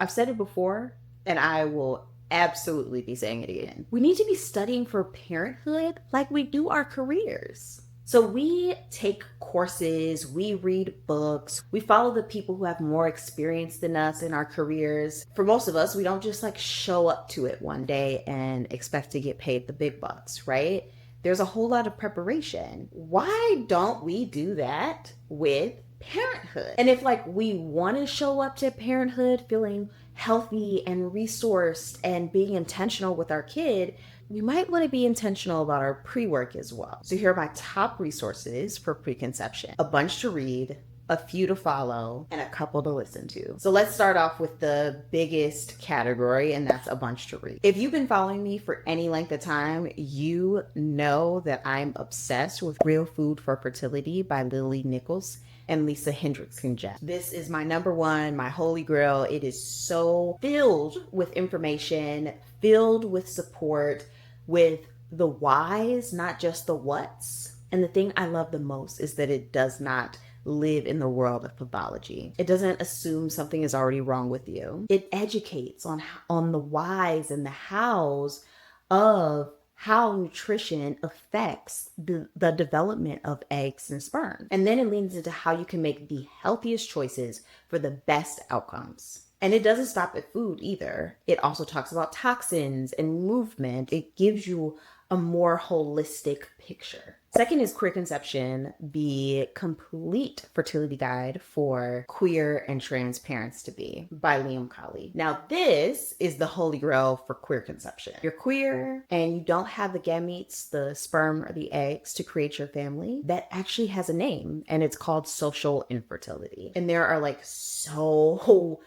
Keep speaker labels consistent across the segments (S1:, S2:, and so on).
S1: I've said it before, and I will absolutely be saying it again. We need to be studying for parenthood like we do our careers. So we take courses, we read books, we follow the people who have more experience than us in our careers. For most of us, we don't just like show up to it one day and expect to get paid the big bucks, right? There's a whole lot of preparation. Why don't we do that with parenthood? And if like we want to show up to parenthood feeling healthy and resourced and being intentional with our kid, we might want to be intentional about our pre-work as well. So here are my top resources for preconception. A bunch to read, a few to follow, and a couple to listen to. So let's start off with the biggest category, and that's a bunch to read. If you've been following me for any length of time, you know that I'm obsessed with Real Food for Fertility by Lily Nichols and Lisa Hendrickson-Jack. This is my number one, my holy grail. It is so filled with information, filled with support, with the whys, not just the whats. And the thing I love the most is that it does not live in the world of pathology. It doesn't assume something is already wrong with you. It educates on the whys and the hows of how nutrition affects the development of eggs and sperm. And then it leans into how you can make the healthiest choices for the best outcomes. And it doesn't stop at food either. It also talks about toxins and movement. It gives you a more holistic picture. Second is Preconception, the complete fertility guide for queer and trans parents to be by Liam Colley. Now this is the holy grail for queer conception. You're queer and you don't have the gametes, the sperm or the eggs to create your family. That actually has a name and it's called social infertility. And there are like so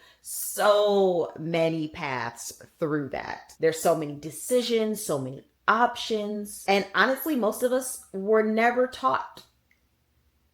S1: many paths through that. There's so many decisions, so many options. And honestly, most of us were never taught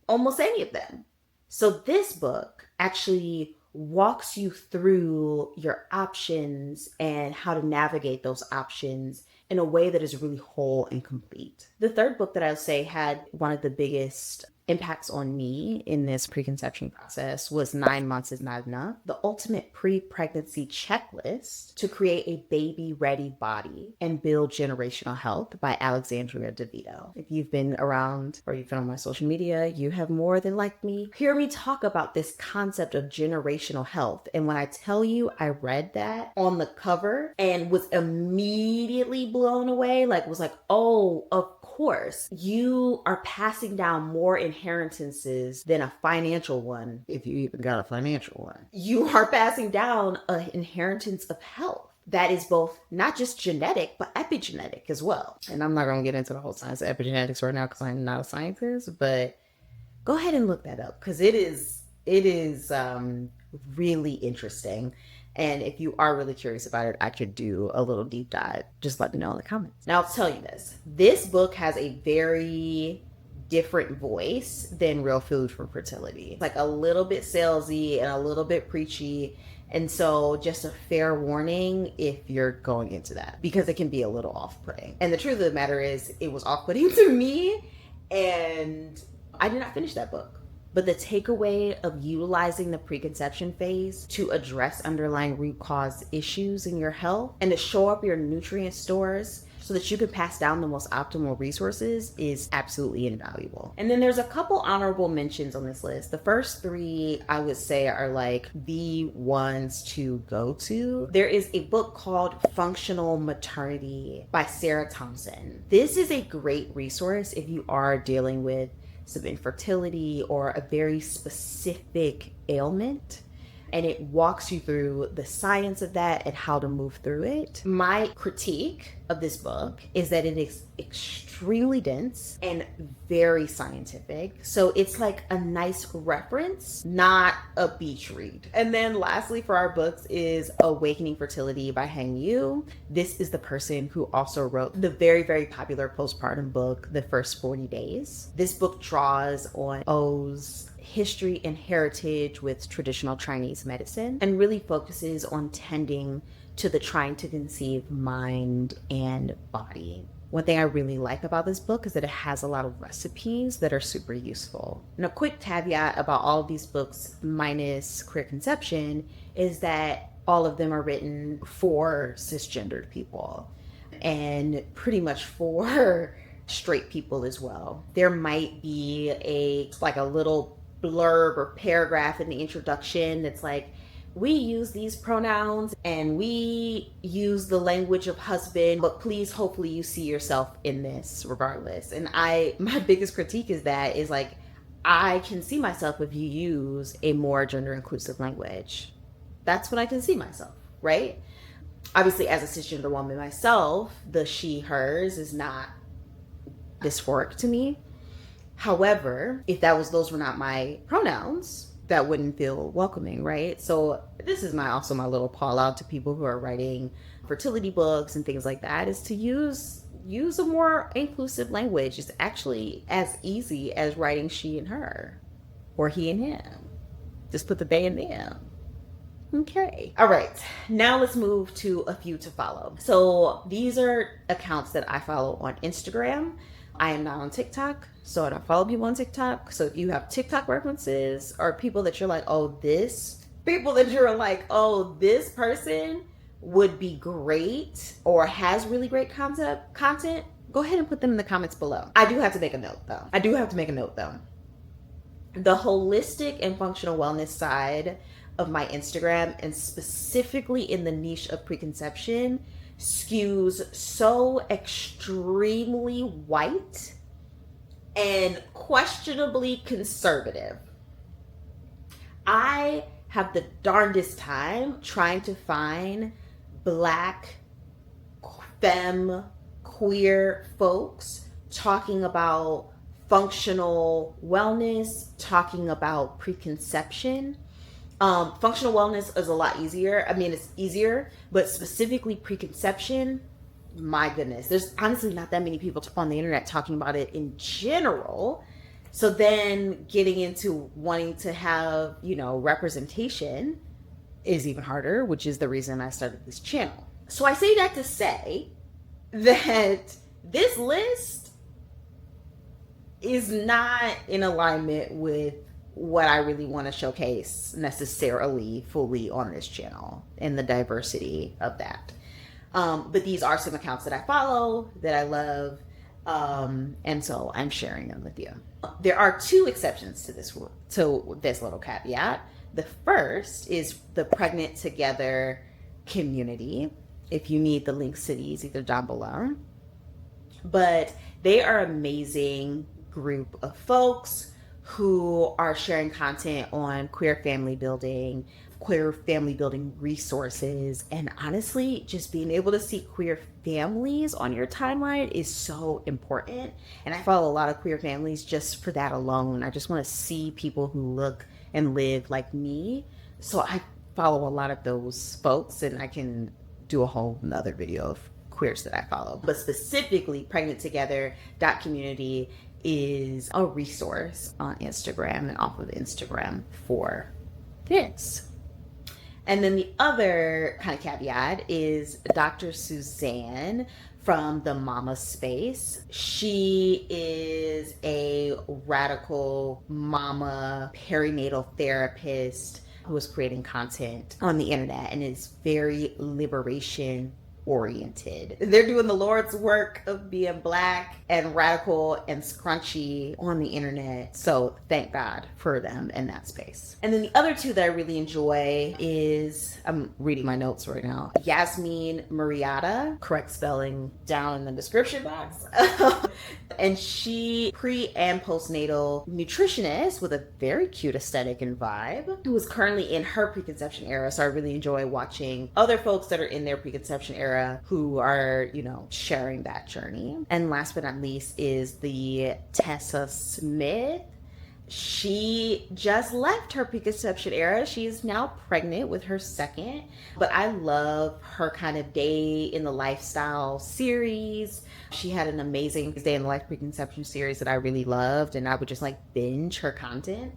S1: almost any of them. So this book actually walks you through your options and how to navigate those options in a way that is really whole and complete. The third book that I would say had one of the biggest impacts on me in this preconception process was 9 Months is Not Enough, the ultimate pre-pregnancy checklist to create a baby-ready body and build generational health by Alexandria DeVito. If you've been around or you've been on my social media, you have more than likely hear me talk about this concept of generational health. And when I tell you I read that on the cover and was immediately blown away, was like, oh, of course, you are passing down more inheritances than a financial one. If you even got a financial one, you are passing down an inheritance of health that is both not just genetic, but epigenetic as well. And I'm not going to get into the whole science of epigenetics right now because I'm not a scientist, but go ahead and look that up because it is really interesting. And if you are really curious about it, I could do a little deep dive. Just let me know in the comments. Now, I'll tell you this book has a very different voice than Real Food for Fertility. It's like a little bit salesy and a little bit preachy. And so just a fair warning if you're going into that, because it can be a little off-putting. And the truth of the matter is it was off-putting to me and I did not finish that book. But the takeaway of utilizing the preconception phase to address underlying root cause issues in your health and to show up your nutrient stores so that you can pass down the most optimal resources is absolutely invaluable. And then there's a couple honorable mentions on this list. The first three I would say are like the ones to go to. There is a book called Functional Maternity by Sarah Thompson. This is a great resource if you are dealing with some infertility or a very specific ailment, and it walks you through the science of that and how to move through it. My critique of this book is that it is extremely dense and very scientific. So it's like a nice reference, not a beach read. And then lastly for our books is Awakening Fertility by Heng. This is the person who also wrote the very, very popular postpartum book, The First 40 Days. This book draws on O's history and heritage with traditional Chinese medicine and really focuses on tending to the trying to conceive mind and body. One thing I really like about this book is that it has a lot of recipes that are super useful. And a quick caveat about all of these books minus Preconception is that all of them are written for cisgendered people and pretty much for straight people as well. There might be a little blurb or paragraph in the introduction that's like, we use these pronouns and we use the language of husband, but please, hopefully you see yourself in this regardless. And my biggest critique is like, I can see myself if you use a more gender inclusive language. That's when I can see myself, right? Obviously, as a cisgender woman myself, the she, hers is not dysphoric to me. However, if those were not my pronouns, that wouldn't feel welcoming, right? So this is also my little call out to people who are writing fertility books and things like that, is to use a more inclusive language. It's actually as easy as writing she and her or he and him. Just put the they and them. Okay. All right. Now let's move to a few to follow. So these are accounts that I follow on Instagram. I am not on TikTok, so I don't follow people on TikTok. So if you have TikTok references or people that you're like, this person would be great or has really great content, go ahead and put them in the comments below. I do have to make a note though. The holistic and functional wellness side of my Instagram, and specifically in the niche of preconception, skews so extremely white and questionably conservative. I have the darndest time trying to find Black, femme, queer folks talking about functional wellness, talking about preconception. Functional wellness is a lot easier. I mean, it's easier, but specifically preconception, my goodness, there's honestly not that many people on the internet talking about it in general. So then getting into wanting to have, representation is even harder, which is the reason I started this channel. So I say that to say that this list is not in alignment with what I really want to showcase necessarily fully on this channel and the diversity of that. But these are some accounts that I follow, that I love, and so I'm sharing them with you. There are two exceptions to this little caveat. The first is the Pregnant Together community. If you need the links to these, either down below. But they are an amazing group of folks who are sharing content on queer family building resources, and honestly, just being able to see queer families on your timeline is so important. And I follow a lot of queer families just for that alone. I just want to see people who look and live like me. So I follow a lot of those folks, and I can do a whole nother video of queers that I follow. But specifically, Pregnant Together community is a resource on Instagram and off of Instagram for this. And then the other kind of caveat is Dr. Suzanne from the Mama Space. She is a radical mama perinatal therapist who is creating content on the internet and is very liberation oriented. They're doing the Lord's work of being Black and radical and scrunchy on the internet. So thank God for them in that space. And then the other two that I really enjoy is, I'm reading my notes right now, Yasmin Murrieta, correct spelling down in the description box. And she pre and postnatal nutritionist with a very cute aesthetic and vibe, who is currently in her preconception era. So I really enjoy watching other folks that are in their preconception era who are, sharing that journey. And last but not least is the Tessa Smith. She just left her preconception era. She is now pregnant with her second, but I love her kind of day in the lifestyle series. She had an amazing day in the life preconception series that I really loved, and I would just binge her content.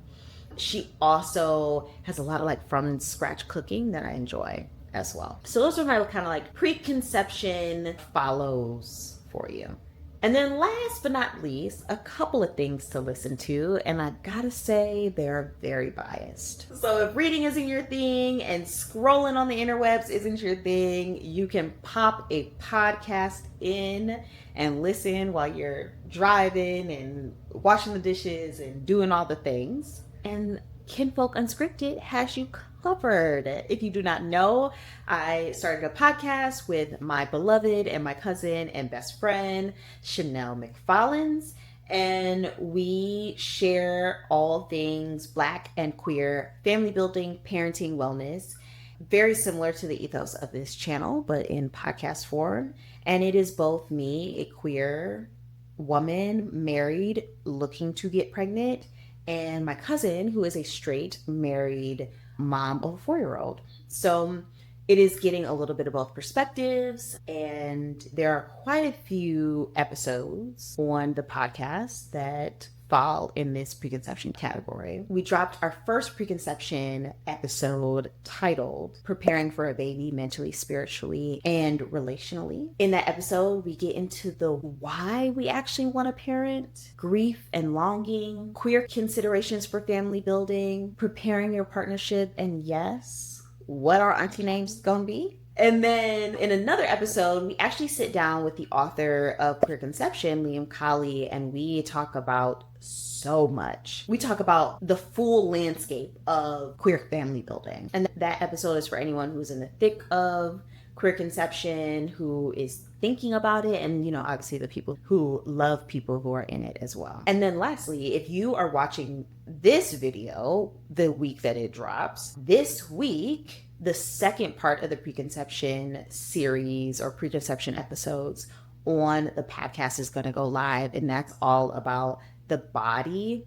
S1: She also has a lot of from scratch cooking that I enjoy as well. So those are my kind of preconception follows for you. And then last but not least, a couple of things to listen to, and I gotta say they're very biased. So if reading isn't your thing and scrolling on the interwebs isn't your thing, you can pop a podcast in and listen while you're driving and washing the dishes and doing all the things. And Kinfolk Unscripted has you covered. If you do not know, I started a podcast with my beloved and my cousin and best friend, Chanel McFarlane's, and we share all things Black and queer family building, parenting, wellness, very similar to the ethos of this channel, but in podcast form. And it is both me, a queer woman, married, looking to get pregnant, and my cousin, who is a straight, married mom of a 4-year-old. So it is getting a little bit of both perspectives, and there are quite a few episodes on the podcast that fall in this preconception category. We dropped our first preconception episode titled Preparing for a Baby Mentally, Spiritually, and Relationally. In that episode, we get into the why we actually want to parent, grief and longing, queer considerations for family building, preparing your partnership, and yes, what our auntie name's gonna be. And then in another episode, we actually sit down with the author of Preconception, Liam Colley, and we talk about so much. We talk about the full landscape of queer family building. And that episode is for anyone who's in the thick of queer conception, who is thinking about it, and, you know, obviously the people who love people who are in it as well. And then lastly, if you are watching this video the week that it drops, this week, the second part of the preconception series or preconception episodes on the podcast is going to go live, and that's all about the body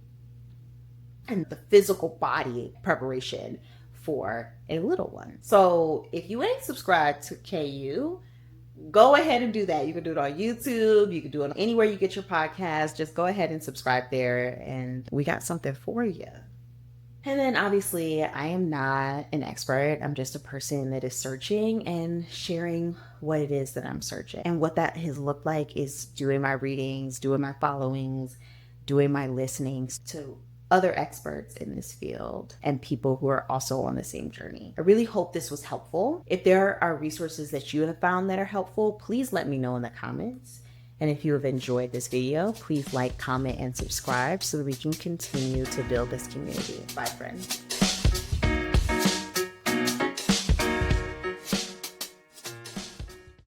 S1: and the physical body preparation for a little one. So if you ain't subscribed to KU, go ahead and do that. You can do it on YouTube, you can do it anywhere you get your podcast. Just go ahead and subscribe there, and we got something for you. And then obviously, I am not an expert. I'm just a person that is searching and sharing what it is that I'm searching. And what that has looked like is doing my readings, doing my followings, doing my listenings to other experts in this field and people who are also on the same journey. I really hope this was helpful. If there are resources that you have found that are helpful, please let me know in the comments. And if you have enjoyed this video, please like, comment, and subscribe so that we can continue to build this community. Bye, friends.